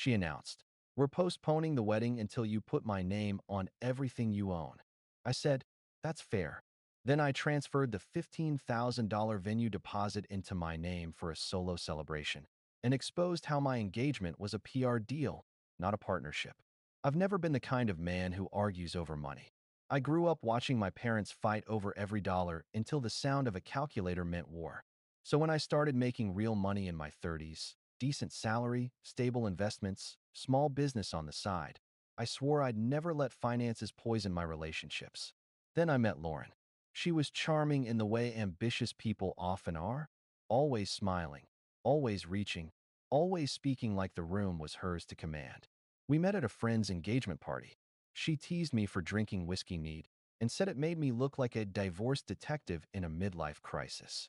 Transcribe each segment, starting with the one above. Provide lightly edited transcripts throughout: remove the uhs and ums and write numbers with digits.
she announced. "We're postponing the wedding until you put my name on everything you own." I said, "That's fair." Then I transferred the $15,000 venue deposit into my name for a solo celebration and exposed how my engagement was a PR deal, not a partnership. I've never been the kind of man who argues over money. I grew up watching my parents fight over every dollar until the sound of a calculator meant war. So when I started making real money in my 30s, decent salary, stable investments, small business on the side, I swore I'd never let finances poison my relationships. Then I met Lauren. She was charming in the way ambitious people often are, always smiling, always reaching, always speaking like the room was hers to command. We met at a friend's engagement party. She teased me for drinking whiskey neat and said it made me look like a divorced detective in a midlife crisis.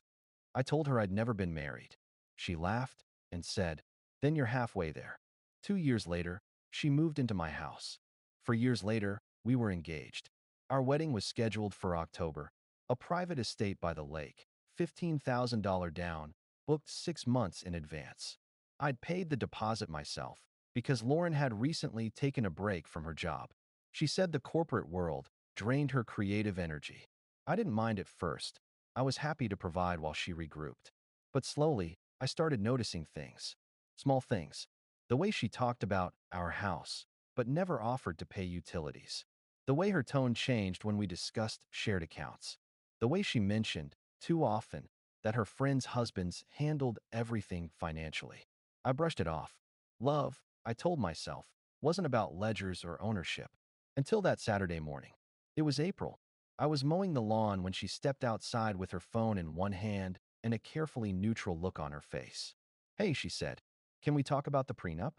I told her I'd never been married. She laughed and said, "Then you're halfway there." 2 years later, she moved into my house. 4 years later, we were engaged. Our wedding was scheduled for October, a private estate by the lake, $15,000 down, booked 6 months in advance. I'd paid the deposit myself because Lauren had recently taken a break from her job. She said the corporate world drained her creative energy. I didn't mind at first. I was happy to provide while she regrouped. But slowly, I started noticing things. Small things. The way she talked about our house, but never offered to pay utilities. The way her tone changed when we discussed shared accounts. The way she mentioned, too often, that her friends' husbands handled everything financially. I brushed it off. Love, I told myself, wasn't about ledgers or ownership. Until that Saturday morning. It was April. I was mowing the lawn when she stepped outside with her phone in one hand and a carefully neutral look on her face. "Hey," she said, "can we talk about the prenup?"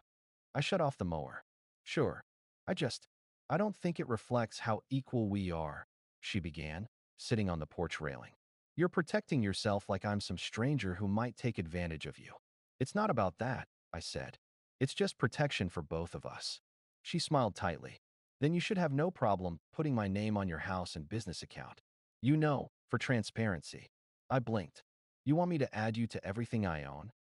I shut off the mower. "Sure. I don't think it reflects how equal we are," she began, sitting on the porch railing. "You're protecting yourself like I'm some stranger who might take advantage of you." "It's not about that," I said. "It's just protection for both of us." She smiled tightly. "Then you should have no problem putting my name on your house and business account. For transparency." I blinked. "You want me to add you to everything I own?"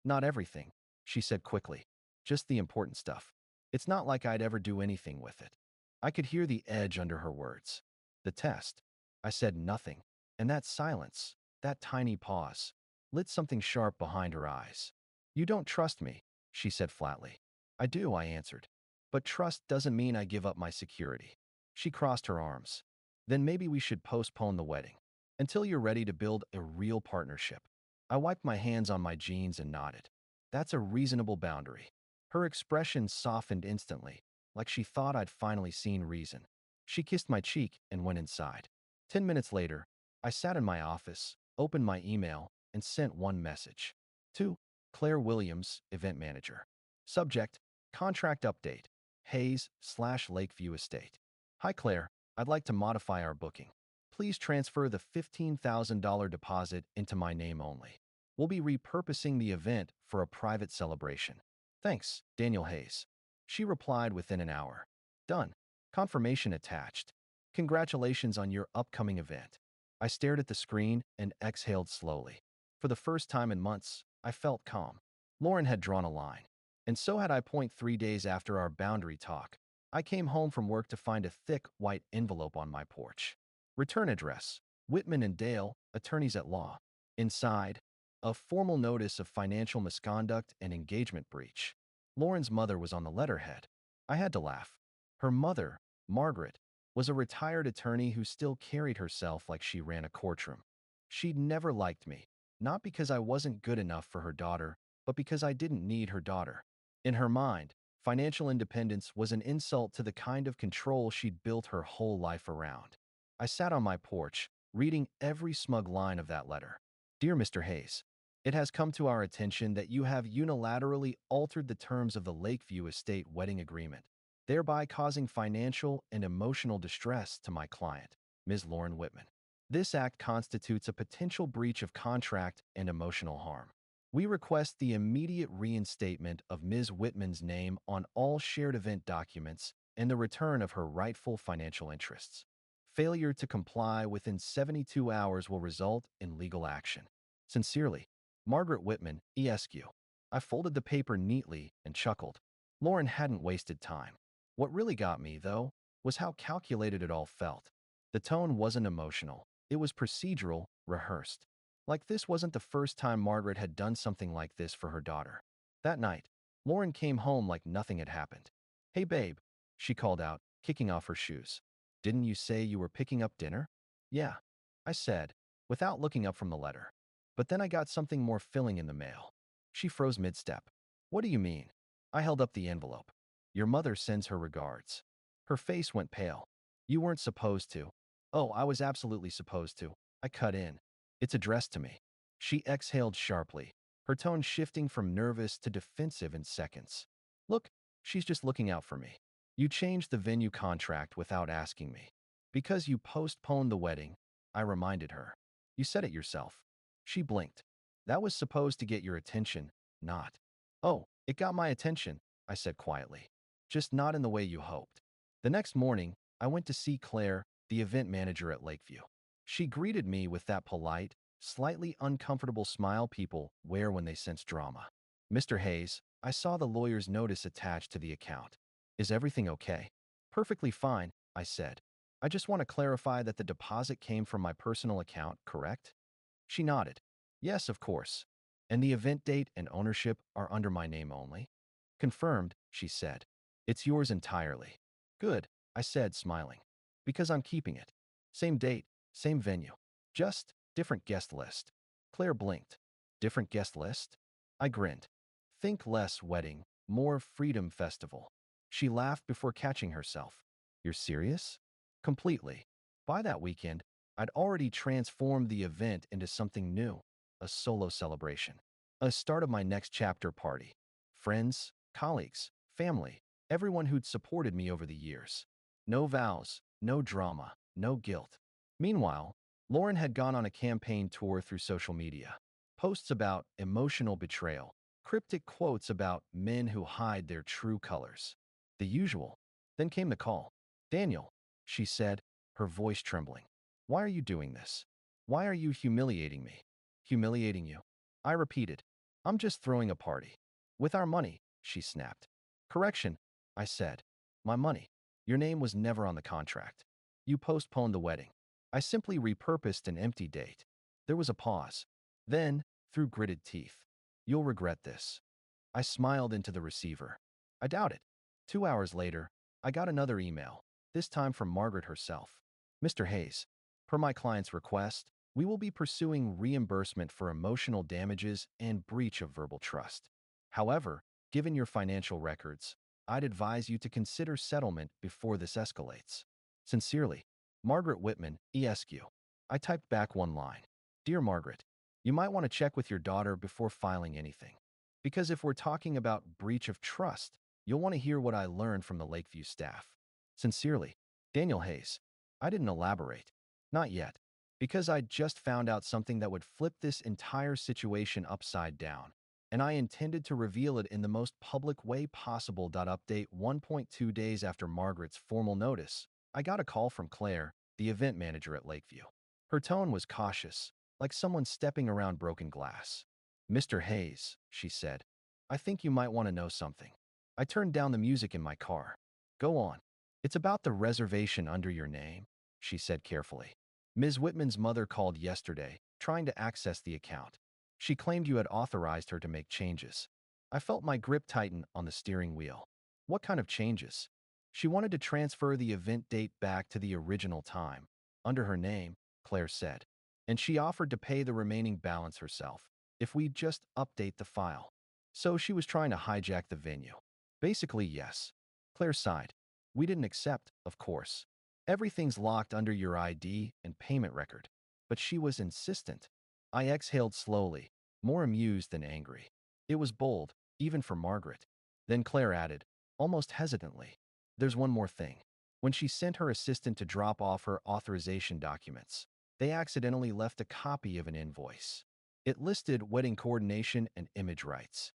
"Not everything," she said quickly. "Just the important stuff. It's not like I'd ever do anything with it." I could hear the edge under her words. "The test." I said nothing, and that silence, that tiny pause, lit something sharp behind her eyes. "You don't trust me," she said flatly. "I do," I answered. "But trust doesn't mean I give up my security." She crossed her arms. "Then maybe we should postpone the wedding until you're ready to build a real partnership." I wiped my hands on my jeans and nodded. "That's a reasonable boundary." Her expression softened instantly, like she thought I'd finally seen reason. She kissed my cheek and went inside. 10 minutes later, I sat in my office, opened my email, and sent one message. To Claire Williams, event manager. Subject, contract update. Hayes/Lakeview Estate. "Hi Claire, I'd like to modify our booking. Please transfer the $15,000 deposit into my name only. We'll be repurposing the event for a private celebration. Thanks, Daniel Hayes." She replied within an hour. "Done. Confirmation attached. Congratulations on your upcoming event." I stared at the screen and exhaled slowly. For the first time in months, I felt calm. Lauren had drawn a line. And so had I. 3 days after our boundary talk, I came home from work to find a thick, white envelope on my porch. Return address: Whitman and Dale, attorneys at law. Inside, a formal notice of financial misconduct and engagement breach. Lauren's mother was on the letterhead. I had to laugh. Her mother, Margaret, was a retired attorney who still carried herself like she ran a courtroom. She'd never liked me, not because I wasn't good enough for her daughter, but because I didn't need her daughter. In her mind, financial independence was an insult to the kind of control she'd built her whole life around. I sat on my porch, reading every smug line of that letter. "Dear Mr. Hayes, it has come to our attention that you have unilaterally altered the terms of the Lakeview Estate wedding agreement, thereby causing financial and emotional distress to my client, Ms. Lauren Whitman. This act constitutes a potential breach of contract and emotional harm. We request the immediate reinstatement of Ms. Whitman's name on all shared event documents and the return of her rightful financial interests. Failure to comply within 72 hours will result in legal action. Sincerely, Margaret Whitman, ESQ." I folded the paper neatly and chuckled. Lauren hadn't wasted time. What really got me, though, was how calculated it all felt. The tone wasn't emotional. It was procedural, rehearsed. Like this wasn't the first time Margaret had done something like this for her daughter. That night, Lauren came home like nothing had happened. "Hey, babe," she called out, kicking off her shoes. "Didn't you say you were picking up dinner?" "Yeah," I said, without looking up from the letter. But then I got something more filling in the mail. She froze mid-step. "What do you mean?" I held up the envelope. "Your mother sends her regards." Her face went pale. "You weren't supposed to." "Oh, I was absolutely supposed to." I cut in. "It's addressed to me." She exhaled sharply, her tone shifting from nervous to defensive in seconds. "Look, she's just looking out for me. You changed the venue contract without asking me. Because you postponed the wedding," I reminded her. "You said it yourself." She blinked. "That was supposed to get your attention, not." "Oh, it got my attention," I said quietly. "Just not in the way you hoped." The next morning, I went to see Claire, the event manager at Lakeview. She greeted me with that polite, slightly uncomfortable smile people wear when they sense drama. "Mr. Hayes, I saw the lawyer's notice attached to the account. Is everything okay?" "Perfectly fine," I said. "I just want to clarify that the deposit came from my personal account, correct?" She nodded. "Yes, of course. And the event date and ownership are under my name only?" "Confirmed," she said. "It's yours entirely." "Good," I said, smiling. "Because I'm keeping it. Same date, same venue. Just different guest list." Claire blinked. "Different guest list?" I grinned. "Think less wedding, more freedom festival." She laughed before catching herself. "You're serious?" "Completely." By that weekend, I'd already transformed the event into something new, a solo celebration, a start of my next chapter party. Friends, colleagues, family, everyone who'd supported me over the years. No vows, no drama, no guilt. Meanwhile, Lauren had gone on a campaign tour through social media. Posts about emotional betrayal, cryptic quotes about men who hide their true colors. The usual. Then came the call. "Daniel," she said, her voice trembling. "Why are you doing this? Why are you humiliating me?" "Humiliating you?" I repeated. "I'm just throwing a party." "With our money," she snapped. "Correction," I said. "My money. Your name was never on the contract. You postponed the wedding. I simply repurposed an empty date." There was a pause. Then, through gritted teeth, "You'll regret this." I smiled into the receiver. I doubt it. 2 hours later, I got another email, this time from Margaret herself. "Mr. Hayes, per my client's request, we will be pursuing reimbursement for emotional damages and breach of verbal trust. However, given your financial records, I'd advise you to consider settlement before this escalates. Sincerely, Margaret Whitman, ESQ." I typed back one line. "Dear Margaret, you might want to check with your daughter before filing anything. Because if we're talking about breach of trust, you'll want to hear what I learned from the Lakeview staff. Sincerely, Daniel Hayes." I didn't elaborate. Not yet. Because I'd just found out something that would flip this entire situation upside down, and I intended to reveal it in the most public way possible. Update 1.2 days after Margaret's formal notice, I got a call from Claire, the event manager at Lakeview. Her tone was cautious, like someone stepping around broken glass. "Mr. Hayes," she said, "I think you might want to know something." I turned down the music in my car. "Go on." "It's about the reservation under your name," she said carefully. "Ms. Whitman's mother called yesterday, trying to access the account. She claimed you had authorized her to make changes." I felt my grip tighten on the steering wheel. "What kind of changes?" "She wanted to transfer the event date back to the original time, under her name," Claire said. "And she offered to pay the remaining balance herself, if we'd just update the file." "So she was trying to hijack the venue." "Basically, yes." Claire sighed. "We didn't accept, of course. Everything's locked under your ID and payment record." But she was insistent. I exhaled slowly, more amused than angry. It was bold, even for Margaret. Then Claire added, almost hesitantly, "There's one more thing. When she sent her assistant to drop off her authorization documents, they accidentally left a copy of an invoice. It listed wedding coordination and image rights.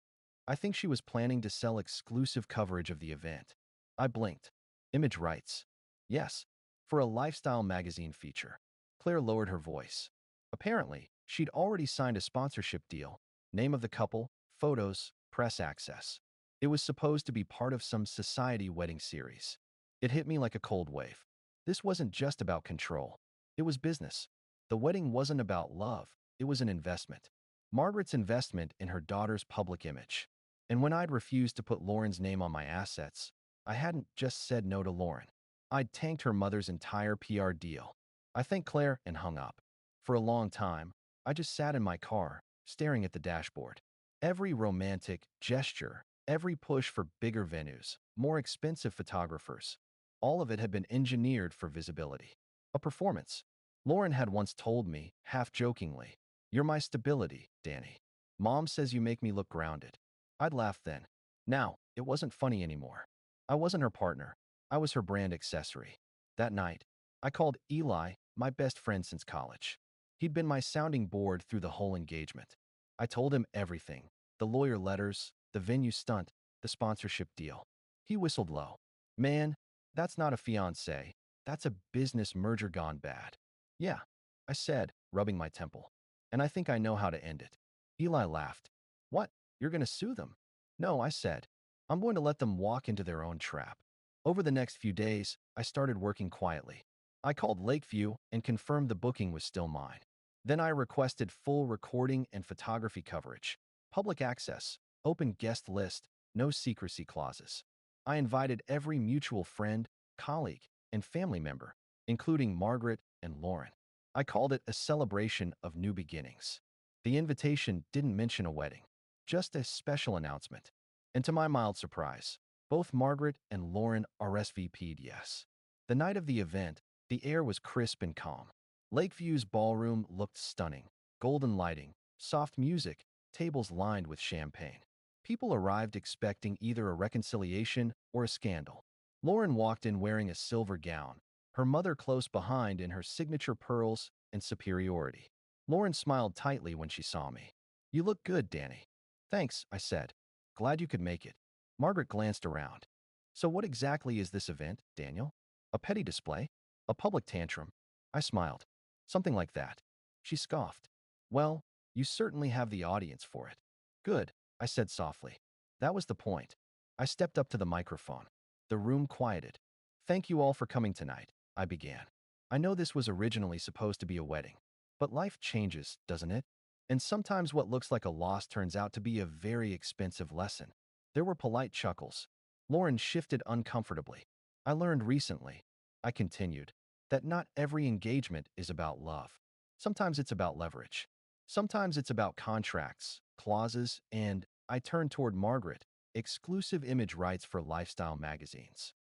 I think she was planning to sell exclusive coverage of the event." I blinked. "Image rights?" "Yes, for a lifestyle magazine feature." Claire lowered her voice. "Apparently, she'd already signed a sponsorship deal. Name of the couple, photos, press access. It was supposed to be part of some society wedding series. It hit me like a cold wave. This wasn't just about control. It was business. The wedding wasn't about love. It was an investment. Margaret's investment in her daughter's public image. And when I'd refused to put Lauren's name on my assets, I hadn't just said no to Lauren. I'd tanked her mother's entire PR deal. I thanked Claire and hung up. For a long time, I just sat in my car, staring at the dashboard. Every romantic gesture, every push for bigger venues, more expensive photographers, all of it had been engineered for visibility. A performance. Lauren had once told me, half jokingly, "You're my stability, Danny. Mom says you make me look grounded." I'd laughed then. Now, it wasn't funny anymore. I wasn't her partner. I was her brand accessory. That night, I called Eli, my best friend since college. He'd been my sounding board through the whole engagement. I told him everything: the lawyer letters, the venue stunt, the sponsorship deal. He whistled low. "Man, that's not a fiancé. That's a business merger gone bad." "Yeah," I said, rubbing my temple. "And I think I know how to end it." Eli laughed. "What? You're going to sue them?" "No," I said. "I'm going to let them walk into their own trap." Over the next few days, I started working quietly. I called Lakeview and confirmed the booking was still mine. Then I requested full recording and photography coverage, public access, open guest list, no secrecy clauses. I invited every mutual friend, colleague, and family member, including Margaret and Lauren. I called it a celebration of new beginnings. The invitation didn't mention a wedding, just a special announcement. And to my mild surprise, both Margaret and Lauren RSVP'd yes. The night of the event, the air was crisp and calm. Lakeview's ballroom looked stunning. Golden lighting, soft music, tables lined with champagne. People arrived expecting either a reconciliation or a scandal. Lauren walked in wearing a silver gown, her mother close behind in her signature pearls and superiority. Lauren smiled tightly when she saw me. "You look good, Danny." "Thanks," I said. "Glad you could make it." Margaret glanced around. "So what exactly is this event, Daniel? A petty display? A public tantrum?" I smiled. "Something like that." She scoffed. "Well, you certainly have the audience for it." "Good," I said softly. That was the point. I stepped up to the microphone. The room quieted. "Thank you all for coming tonight," I began. "I know this was originally supposed to be a wedding, but life changes, doesn't it? And sometimes what looks like a loss turns out to be a very expensive lesson." There were polite chuckles. Lauren shifted uncomfortably. "I learned recently," I continued, "that not every engagement is about love. Sometimes it's about leverage. Sometimes it's about contracts, clauses, and," I turned toward Margaret, "exclusive image rights for lifestyle magazines."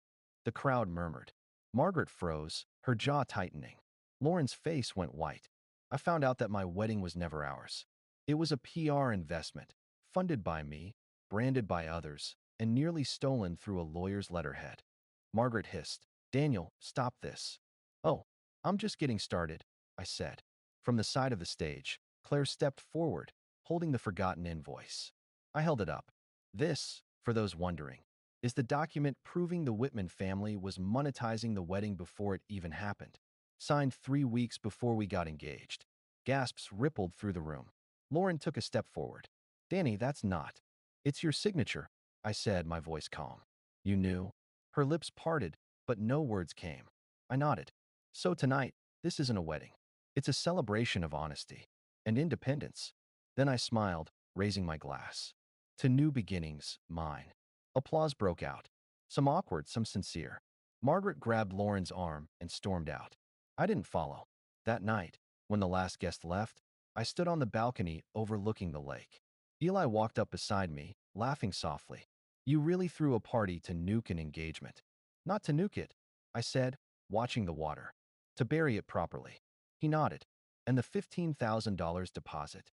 The crowd murmured. Margaret froze, her jaw tightening. Lauren's face went white. I found out that my wedding was never ours. It was a PR investment, funded by me, branded by others, and nearly stolen through a lawyer's letterhead. Margaret hissed, "Daniel, stop this." "Oh, I'm just getting started," I said. From the side of the stage, Claire stepped forward, holding the forgotten invoice. I held it up. "This, for those wondering, is the document proving the Whitman family was monetizing the wedding before it even happened. Signed 3 weeks before we got engaged." Gasps rippled through the room. Lauren took a step forward. "Danny, that's not." "It's your signature," I said, my voice calm. "You knew?" Her lips parted, but no words came. I nodded. "So tonight, this isn't a wedding. It's a celebration of honesty and independence." Then I smiled, raising my glass. "To new beginnings, mine." Applause broke out. Some awkward, some sincere. Margaret grabbed Lauren's arm and stormed out. I didn't follow. That night, when the last guest left, I stood on the balcony overlooking the lake. Eli walked up beside me, laughing softly. "You really threw a party to nuke an engagement." "Not to nuke it," I said, watching the water. "To bury it properly." He nodded. "And the $15,000 deposit?"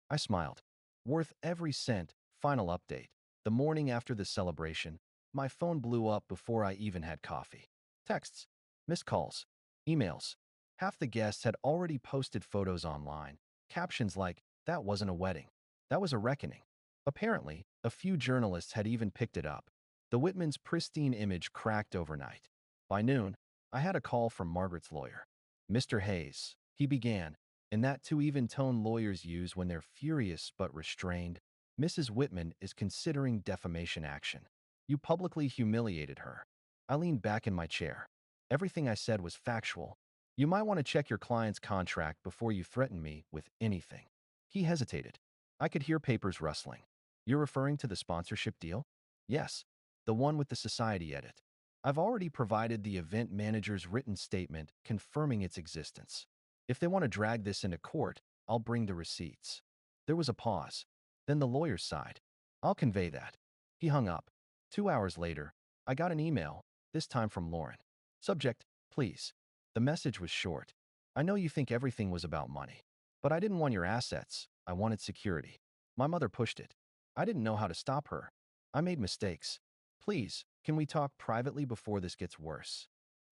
I smiled. "Worth every cent." Final update. The morning after the celebration, my phone blew up before I even had coffee. Texts, missed calls, emails. Half the guests had already posted photos online, captions like, "That wasn't a wedding. That was a reckoning." Apparently, a few journalists had even picked it up. The Whitman's pristine image cracked overnight. By noon, I had a call from Margaret's lawyer. "Mr. Hayes," he began, in that too even tone lawyers use when they're furious but restrained. Mrs. Whitman is considering defamation action. You publicly humiliated her. I leaned back in my chair. Everything I said was factual. You might want to check your client's contract before you threaten me with anything. He hesitated. I could hear papers rustling. You're referring to the sponsorship deal? Yes, the one with the society edit. I've already provided the event manager's written statement confirming its existence. If they want to drag this into court, I'll bring the receipts. There was a pause. Then the lawyers sighed. I'll convey that. He hung up. 2 hours later, I got an email, this time from Lauren. Subject, please. The message was short. I know you think everything was about money, but I didn't want your assets. I wanted security. My mother pushed it. I didn't know how to stop her. I made mistakes. Please, can we talk privately before this gets worse?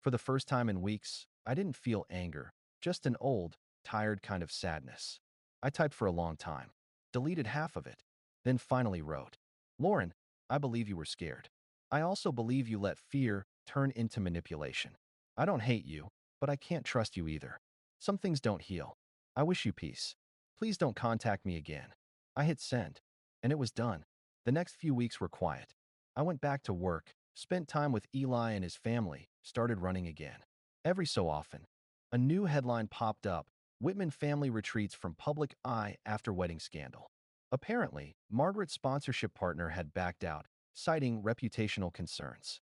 For the first time in weeks, I didn't feel anger, just an old, tired kind of sadness. I typed for a long time, deleted half of it, then finally wrote, Lauren, I believe you were scared. I also believe you let fear turn into manipulation. I don't hate you, but I can't trust you either. Some things don't heal. I wish you peace. Please don't contact me again. I hit send, and it was done. The next few weeks were quiet. I went back to work, spent time with Eli and his family, started running again. Every so often, a new headline popped up, Whitman family retreats from public eye after wedding scandal. Apparently, Margaret's sponsorship partner had backed out, citing reputational concerns.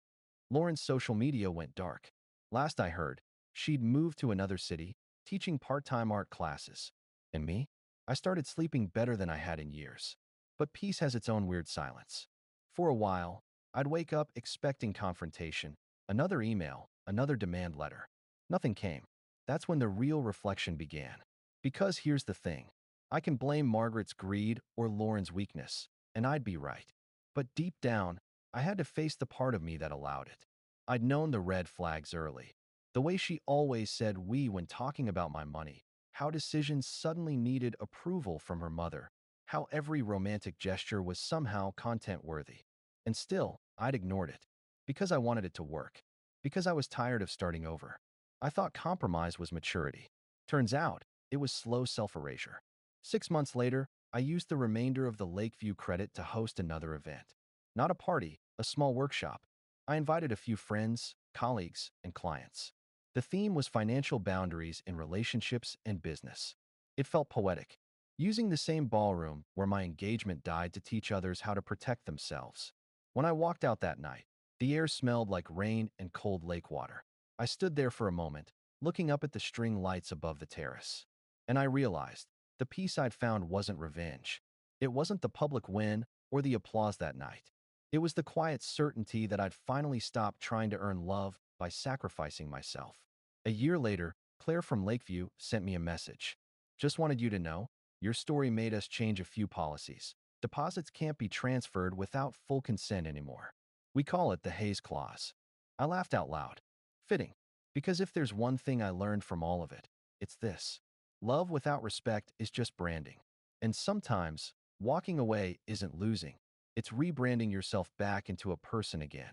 Lauren's social media went dark. Last I heard, she'd moved to another city, teaching part-time art classes. And me? I started sleeping better than I had in years. But peace has its own weird silence. For a while, I'd wake up expecting confrontation, another email, another demand letter. Nothing came. That's when the real reflection began. Because here's the thing. I can blame Margaret's greed or Lauren's weakness, and I'd be right. But deep down, I had to face the part of me that allowed it. I'd known the red flags early. The way she always said we when talking about my money, how decisions suddenly needed approval from her mother, how every romantic gesture was somehow content-worthy. And still, I'd ignored it. Because I wanted it to work. Because I was tired of starting over. I thought compromise was maturity. Turns out, it was slow self-erasure. 6 months later, I used the remainder of the Lakeview credit to host another event. Not a party, a small workshop. I invited a few friends, colleagues, and clients. The theme was financial boundaries in relationships and business. It felt poetic, using the same ballroom where my engagement died to teach others how to protect themselves. When I walked out that night, the air smelled like rain and cold lake water. I stood there for a moment, looking up at the string lights above the terrace. And I realized, the peace I'd found wasn't revenge. It wasn't the public win or the applause that night. It was the quiet certainty that I'd finally stopped trying to earn love by sacrificing myself. A year later, Claire from Lakeview sent me a message. Just wanted you to know, your story made us change a few policies. Deposits can't be transferred without full consent anymore. We call it the Hayes Clause. I laughed out loud. Fitting. Because if there's one thing I learned from all of it, it's this. Love without respect is just branding. And sometimes, walking away isn't losing. It's rebranding yourself back into a person again.